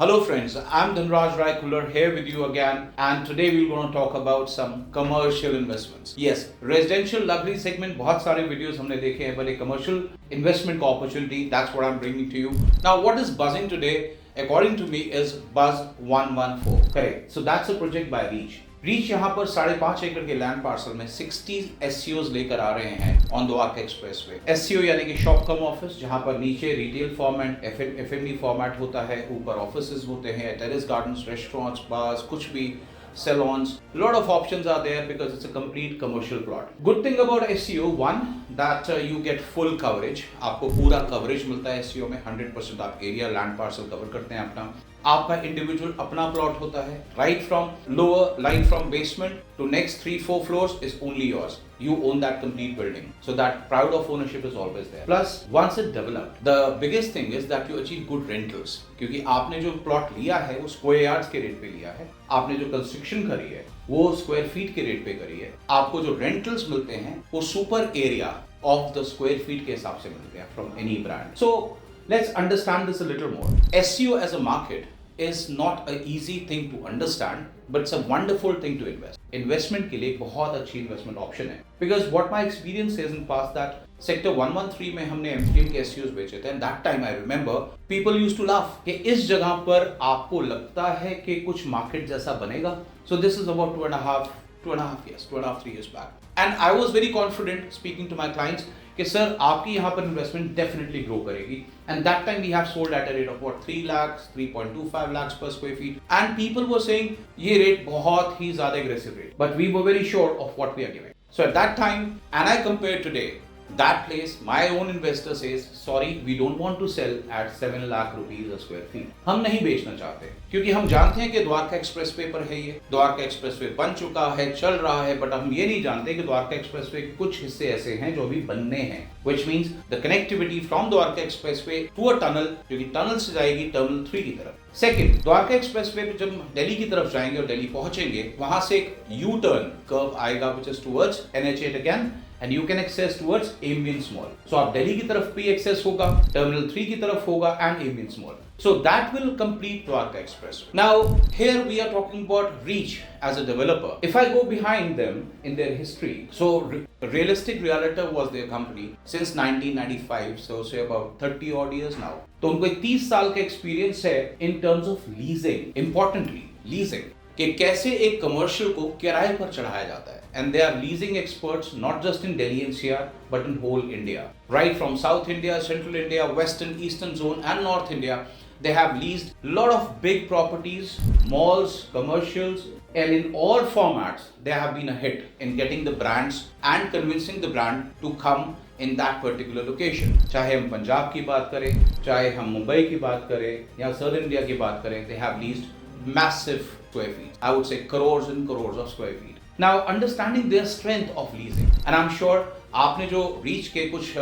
Hello friends, I'm Dhanraj Rai Kular here with you again, and today we're going to talk about some commercial investments. Yes, residential luxury segment बहुत सारे videos हमने देखे हैं, but a commercial investment opportunity, that's what I'm bringing to you. Now what is buzzing today according to me is Buzz 114. Correct. So that's a project by Reach. Reach यहाँ पर 5.5 एकड़ के land parcel में 60 SCOs लेकर आ रहे हैं on Dwarka express way. SCO यानी कि शॉप कम ऑफिस, जहाँ पर नीचे रिटेल फॉर्मेट FMD फॉर्मेट होता है, ऊपर ऑफिसेज होते हैं, टेरेस गार्डन्स, रेस्टोरेंट्स, बार्स, कुछ भी salons. Lot of options are there because it's a complete commercial plot. Good thing about SEO, one that you get full coverage. आपको पूरा coverage मिलता है SEO में, 100% आप area land parcel cover करते हैं अपना। आपका इंडिविजुअल अपना प्लॉट होता है, right from lower line from basement to next 3-4 floors is only yours. You own that complete building, so that pride of ownership is always there. Plus, once it developed, the biggest thing is that you achieve good rentals, क्योंकि आपने जो plot लिया है वो square yards के rate पे लिया है, आपने जो कंस्ट्रक्शन करी है वो स्क्वायर फीट के रेट पे करी है, आपको जो रेंटल्स मिलते हैं वो super area of the square feet के हिसाब से मिलते हैं from any brand. So let's understand this a little more. SEO as a market is not an easy thing to understand, but it's a wonderful thing to invest. Investment के लिए बहुत अच्छी investment option है. Because what my experience says in past that sector 113 में हमने MCM के SEOs बेचे थे, and that time I remember people used to laugh कि इस जगह पर आपको लगता है कि कुछ market जैसा बनेगा. So this is about 2.5 years back. And I was very confident speaking to my clients कि सर आपकी यहाँ पर इन्वेस्टमेंट डेफिनेटली ग्रो करेगी. And that time we have sold at a rate of 3 lakhs 3.25 lakhs per square feet, and people were saying ये rate बहुत ही ज्यादा aggressive rate, but we were very sure of what we are giving. So at that time and I compare today, that place my own investor says sorry, we don't want to sell at 7 lakh rupees a square feet. हम नहीं बेचना चाहते क्योंकि हम जानते हैं कि Dwarka express way पर है, ये द्वारका एक्सप्रेस वे बन चुका है, चल रहा है, बट हम ये नहीं जानते कि द्वारका एक्सप्रेस वे के कुछ हिस्से ऐसे हैं जो अभी बनने हैं, which means the connectivity from Dwarka expressway to a tunnel, जो कि टनल से जाएगी टर्मिनल 3 की तरफ. सेकेंड, द्वारका एक्सप्रेस वे पे जब दिल्ली की तरफ जाएंगे और दिल्ली पहुंचेंगे, वहां से एक यू टर्न कर्व आएगा which is towards NH8 again, and you can access towards Ambient Mall. So आप दिल्ली की तरफ भी access होगा, टर्मिनल 3 की तरफ होगा and Ambient Mall. So that will complete Dwarka Express. Now here we are talking about Reach as a developer. If I go behind them in their history, so Realistic Realtor was their company since 1995, so say about 30 odd years now. तो उनको 30 साल का experience है in terms of leasing, importantly leasing, कि कैसे एक commercial को किराए पर चढ़ाया जाता है. And they are leasing experts not just in Delhi NCR but in whole India. Right from South India, Central India, Western, Eastern Zone and North India, they have leased a lot of big properties, malls, commercials, and in all formats they have been a hit in getting the brands and convincing the brand to come in that particular location. चाहे हम पंजाब की बात करें, चाहे हम मुंबई की बात करें या South India की बात करें, they have leased massive square feet. I would say crores and crores of square feet. Now understanding their strength of leasing, and I'm sure आपने जो रीच के कुछ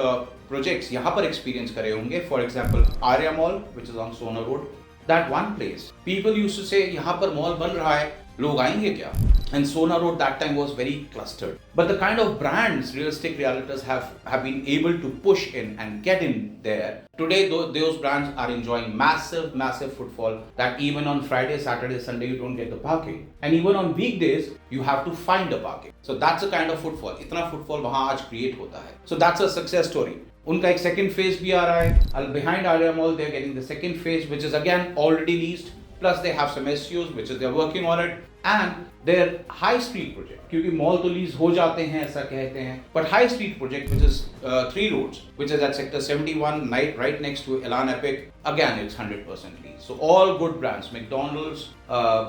प्रोजेक्ट्स यहाँ पर एक्सपीरियंस करे होंगे, for example Arya mall which is on Sona road, that one place people used to say यहाँ पर मॉल बन रहा है, लोग आएंगे क्या? And Sona Road that time was very clustered. But the kind of brands Realistic Realtors have been able to push in and get in there, today those brands are enjoying massive footfall that even on Friday, Saturday, Sunday you don't get the parking. And even on weekdays, you have to find a parking. So that's the kind of footfall. इतना footfall वहाँ आज create होता है. So that's a success story. उनका एक second phase भी आ रहा है. Behind Arya Mall, they're getting the second phase, which is again already leased. Plus they have some SEOs which is they're working on it, and their high street project, क्योंकि mall तो lease हो जाते हैं ऐसा कहते हैं, but high street project which is 3 roads, which is at sector 71 right next to Elan Epic, again it's 100% leased. So all good brands, McDonald's,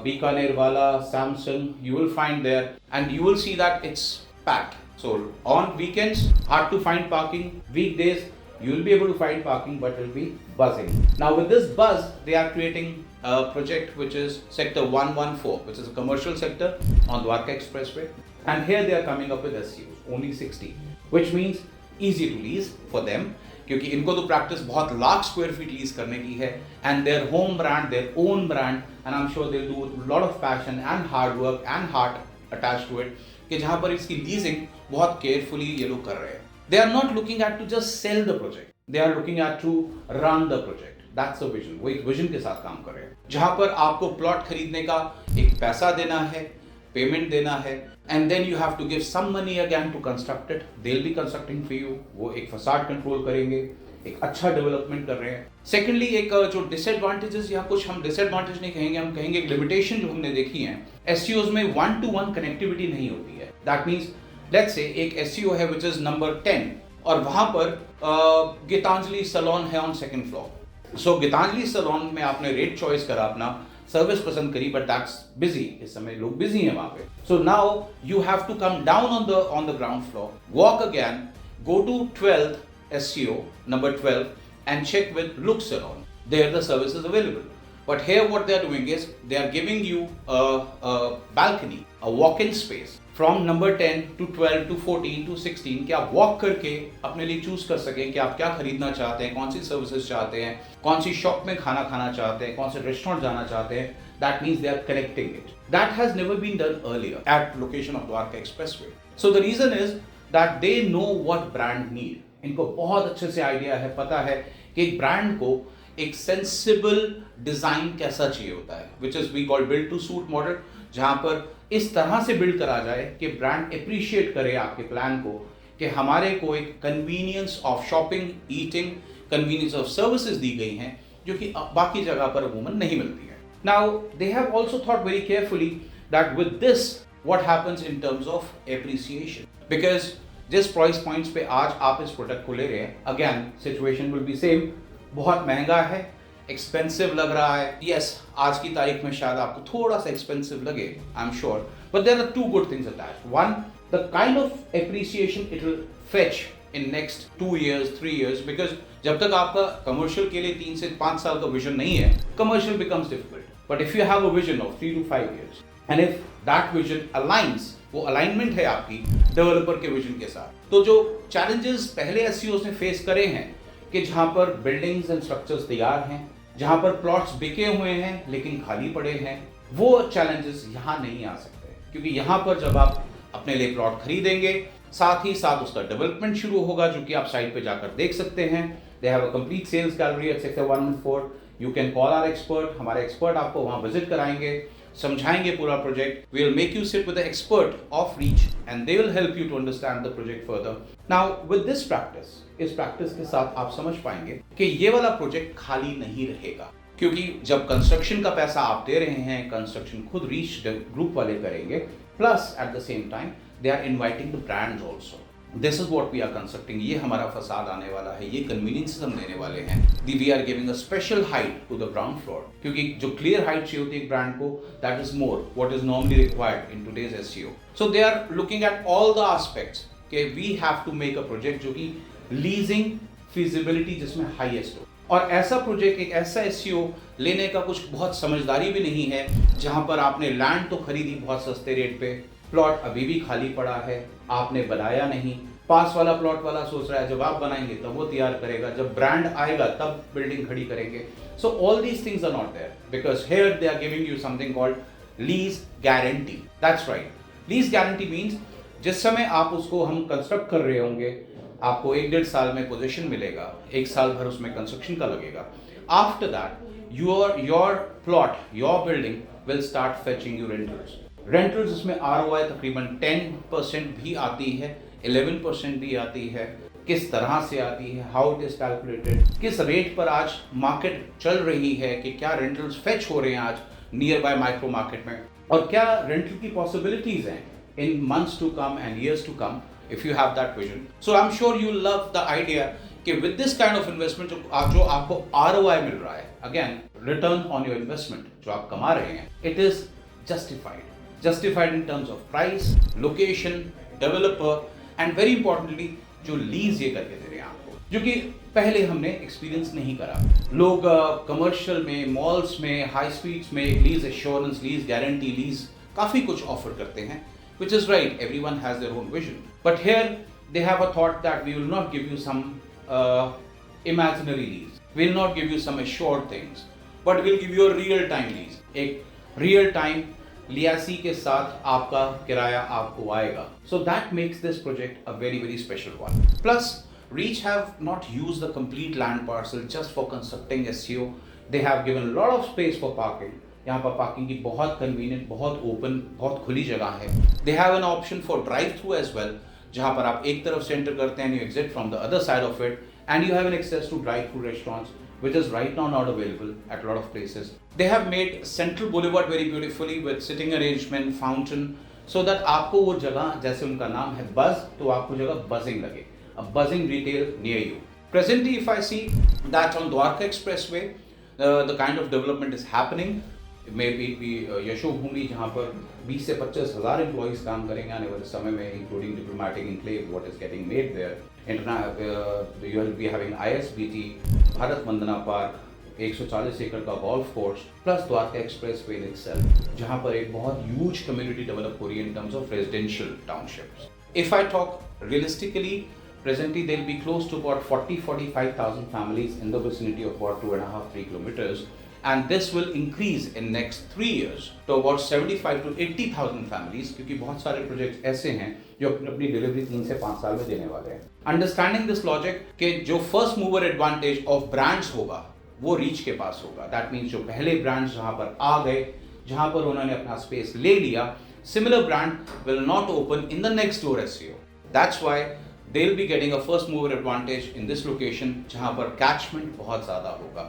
Bikaner Wala, Samsung, you will find there, and you will see that it's packed. So on weekends hard to find parking, weekdays you will be able to find parking, but it will be buzzing. Now with this buzz, they are creating a project which is sector 114, which is a commercial sector on Dwarka Expressway, and here they are coming up with SEOs, only 60, which means easy to lease for them, क्योंकि इनको तो practice बहुत lakh square feet lease करने की है, and their home brand, their own brand, and I'm sure they'll do a lot of passion and hard work and heart attached to it, कि जहाँ पर इसकी लीजिंग बहुत केयरफुली ये लोग कर रहे हैं. They are not looking at to just sell the project. They are looking at to run the project. That's a vision, वो एक विजन के साथ काम कर रहे हैं जहां पर आपको प्लॉट खरीदने का एक पैसा देना है, पेमेंट देना है, and then you have to give some money again to construct it. They will be constructing for you, वो एक फसाड कंट्रोल करेंगे, एक अच्छा डेवलपमेंट कर रहे हैं। सेकेंडली, एक जो डिसएडवांटेजेस या कुछ हम डिसएडवांटेज नहीं कहेंगे, हम कहेंगे एक लिमिटेशन जो हमने देखी है, एसईओज में 1-to-1 कनेक्टिविटी नहीं होती है। दैट मींस लेट्स से एक एसईओ है विच इज नंबर 10 और वहां पर गीतांजलि सैलून है on second floor. So Geetanjali salon में आपने रेट चॉइस करा, अपना सर्विस पसंद करी, बट दैट्स बिजी, इस समय लोग बिजी हैं वहां पे। So now you have to come down on the ground floor, walk again, go to 12th SEO, number 12, and check with Look Salon. There the service is available. But here what they are doing is they are giving you a balcony, a walk-in space from number 10 to 12 to 14 to 16 कि आप walk करके अपने लिए choose कर सकें कि आप क्या खरीदना चाहते हैं, कौन सी सर्विसेज चाहते हैं, कौन सी शॉप में खाना खाना चाहते हैं, कौन से रेस्टोरेंट जाना चाहते हैं। That means they are connecting it. That has never been done earlier at location of Dwarka Expressway. So the reason is that they know what brand need. इनको बहुत अच्छे से आइडिया है, पता है कि एक ब्रांड को एक सेंसिबल डिजाइन कैसा चाहिए होता है, which is we call build to suit model, जहां पर इस तरह से बिल्ड करा जाए कि ब्रांड अप्रिशिएट करे आपके प्लान को, कि हमारे को एक convenience of shopping, eating, convenience of services दी गई हैं जो कि बाकी जगह पर अमूमन नहीं मिलती है। Now they have also thought very carefully that with this what happens in terms of appreciation, because जिस प्राइस पॉइंट्स पे आज आप इस प्रोडक्ट को ले रहे हैं, again situation will be same, बहुत महंगा है, एक्सपेंसिव लग रहा है। यस, आज की तारीख में शायद आपको थोड़ा सा एक्सपेंसिव लगे, I am sure, but there are two good things attached. One, the kind of appreciation it will fetch in next 2 years 3 years, because जब तक आपका कमर्शियल के लिए 3 से 5 साल का विजन नहीं है, commercial becomes difficult. But if you have a vision of 3 to 5 years and if that vision aligns, वो अलाइनमेंट है आपकी डेवलपर के विजन के साथ, तो जो चैलेंजेस पहले एसईओज ने फेस करे हैं कि जहां पर बिल्डिंग्स एंड स्ट्रक्चर्स तैयार हैं, जहां पर प्लॉट्स बिके हुए हैं लेकिन खाली पड़े हैं, वो चैलेंजेस यहां नहीं आ सकते, क्योंकि यहां पर जब आप अपने लिए प्लॉट खरीदेंगे, साथ ही साथ उसका डेवलपमेंट शुरू होगा, जो कि आप साइट पे जाकर देख सकते हैं। They have a complete sales gallery at sector 114। You can call our expert, हमारे एक्सपर्ट आपको वहां विजिट कराएंगे, समझाएंगे पूरा project. We will make you sit with the expert of Reach and they will help you to understand the project further. Now with this practice, इस practice के साथ आप समझ पाएंगे कि ये वाला प्रोजेक्ट खाली नहीं रहेगा, क्योंकि जब कंस्ट्रक्शन का पैसा आप दे रहे हैं, कंस्ट्रक्शन खुद रीच ग्रुप वाले करेंगे, plus at the same time they are inviting the brands also. This is what we are constructing, ये हमारा फसाद आने वाला है, ये कन्वीनियंस हम देने वाले हैं। We are giving a special height to the ground floor, क्योंकि जो क्लियर हाइट चाहिए होती है एक ब्रांड को, that is more what is normally required in today's SEO. So they are looking at all the aspects कि we have to make a project जो कि लीजिंग फिजिबिलिटी जिसमें हाईएस्ट हो, और ऐसा प्रोजेक्ट, एक ऐसा एसईओ लेने का कुछ बहुत समझदारी भी नहीं है, जहां पर आपने लैंड तो खरीदी बहुत सस्ते रेट पे, प्लॉट अभी भी खाली पड़ा है, आपने बनाया नहीं, पास वाला प्लॉट वाला सोच रहा है जब आप बनाएंगे तब वो तैयार करेगा, जब ब्रांड आएगा तब बिल्डिंग खड़ी करेंगे। So all these things are not there, because here they are giving you something called lease guarantee. That's right, lease guarantee means जिस समय आप उसको हम कंस्ट्रक्ट कर रहे होंगे, आपको 1-1.5 साल में पोजीशन मिलेगा, 1 साल भर उसमें कंस्ट्रक्शन का लगेगा। After that your plot, your building will start fetching you rentals. Rentals इसमें ROI तकरीबन 10% भी आती है, 11% भी आती है। किस तरह से आती है, हाउ इट इज कैलकुलेटेड, किस रेट पर आज मार्केट चल रही है, कि क्या रेंटल्स फेच हो रहे हैं आज नियर बाय माइक्रो मार्केट में, और क्या रेंटल की पॉसिबिलिटीज हैं in months to come and years to come, if you have that vision. So I'm sure you love the idea कि with this kind of investment जो आपको ROI मिल रहा है, again return on your investment जो आप कमा रहे हैं, it is justified in terms of price, location, developer and very importantly जो लीज ये करके दे रहे हैं आपको, जो कि पहले हमने एक्सपीरियंस नहीं करा। लोग कमर्शियल में, मॉल्स में, हाई स्ट्रीट्स में lease assurance, lease guarantee, lease काफी कुछ ऑफर करते हैं, which is right, everyone has their own vision. But here they have a thought that we will not give you some imaginary lease, we will not give you some assured things, but we'll give you a real time lease. एक real time लियासी के साथ आपका किराया आपको आएगा. So that makes this project a very very special one. Plus Reach have not used the complete land parcel just for constructing SEO. They have given a lot of space for parking. यहाँ पर parking की बहुत convenient, बहुत open, बहुत खुली जगह है. They have an option for drive through as well, जहाँ पर आप एक तरफ से एंटर करते हैं, you exit from the other side of it, and you have an access to drive through restaurants, which is right now not available at a lot of places. They have made Central Boulevard very beautifully with sitting arrangement, fountain, so that आपको वो जगह, जैसे उनका नाम है buzz, तो आपको जगह buzzing लगे. A buzzing retail near you. Presently, if I see that on Dwarka Expressway, the kind of development is happening. Maybe it be Yashobhoomi, जहाँ पर 20 से 25 हज़ार एम्प्लॉइज काम करेंगे आने वाले समय में, including diplomatic enclave, what is getting made there. You will be having ISBT, Bharat Vandana park, 140 एकड़ का golf course, plus Dwarka expressway itself, जहाँ पर एक बहुत ह्यूज कम्युनिटी डेवलप हो रही है in terms of residential townships. If I talk realistically, presently they'll be close to about 45,000 families in the vicinity of about 2.5-3 kilometers, and this will increase in next 3 years to about 75 to 80,000 families, क्योंकि बहुत सारे projects ऐसे हैं जो अपनी delivery 3 से 5 साल में देने वाले हैं. अंडरस्टैंडिंग दिस लॉजिक कि जो first mover advantage of brands होगा वो रीच के पास होगा. दैट मीन्स जो पहले ब्रांड्स जहाँ पर आ गए, जहाँ पर उन्होंने अपना स्पेस ले लिया, similar brand will not open in the next door SEO. That's why they'll be getting a first mover advantage in this location, जहाँ पर catchment बहुत ज़्यादा होगा.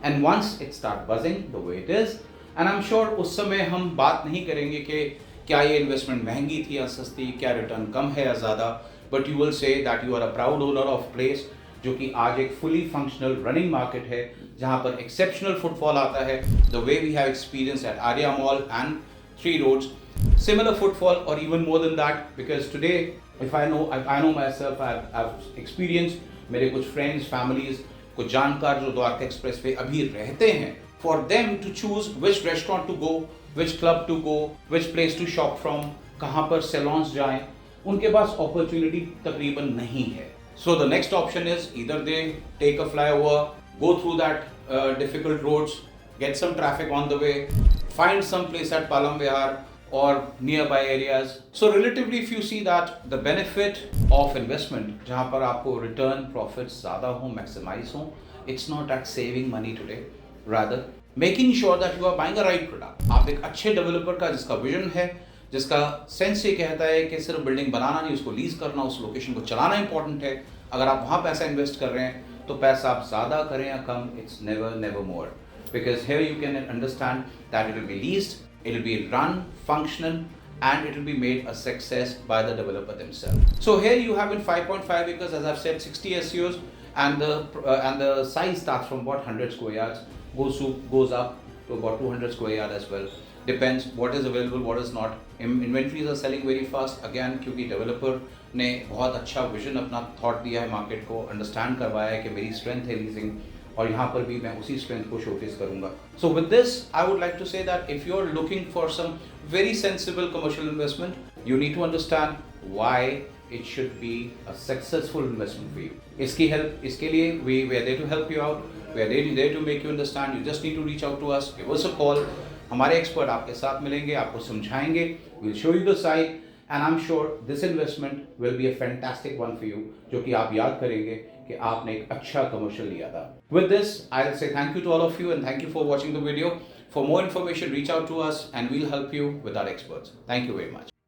And once it start buzzing the way it is, and I'm sure उस समय हम बात नहीं करेंगे कि क्या ये इन्वेस्टमेंट महंगी थी या सस्ती, क्या रिटर्न कम है या ज़्यादा, but you will say that you are a proud owner of place जो कि आज एक fully functional running market है, जहाँ पर exceptional footfall आता है, the way we have experienced at Arya Mall and Three Roads, similar footfall or even more than that, because today if I know myself, I've experienced, मेरे कुछ friends, families, कुछ जानकार जो द्वारका एक्सप्रेस पे अभी रहते हैं, for them to choose which restaurant to go, which club to go, which place to shop from, कहाँ पर salons जाएं, उनके पास opportunity तकरीबन नहीं है. So the next option is either they take a flyover, go through that difficult roads, get some traffic on the way, find some place at Palam Vihar or nearby areas. So relatively if you see that the benefit of investment, जहाँ पर आपको return profits ज़्यादा हो, maximize हो, it's not at saving money today, rather making sure that you are buying a right product. आप एक अच्छे developer का जिसका vision है, जिसका sense ये कहता है कि सिर्फ बिल्डिंग बनाना नहीं, उसको लीज करना, उस लोकेशन को चलाना इंपॉर्टेंट है. अगर आप वहाँ पैसा इन्वेस्ट कर रहे हैं तो पैसा आप ज़्यादा करें या कम, it's never more, because here you can understand that it will be leased, it will be run, functional, and it will be made a success by the developer themselves. So here you have in 5.5 acres, as I've said, 60 SEOs, and the size starts from about 100 square yards, goes up to about 200 square yard as well. Depends what is available, what is not. Inventories are selling very fast again, क्योंकि developer ने बहुत अच्छा vision अपना thought दिया है market को, understand करवाया है कि मेरी strength है leasing, और यहाँ पर भी मैं उसी स्ट्रेंथ को शोकेस करूँगा. So with this, I would like to say that if you're looking for some very sensible commercial investment, you need to understand why it should be a successful investment for you. इसके लिए we are there to help you out. We are there to make you understand. You just need to reach out to us, give us a call. हमारे expert आपके साथ मिलेंगे, आपको समझाएंगे. We'll show you the site. And I'm sure this investment will be a fantastic one for you, जो कि आप याद करेंगे कि आपने एक अच्छा कमर्शियल लिया था. With this, I'll say thank you to all of you and thank you for watching the video. For more information, reach out to us and we'll help you with our experts. Thank you very much.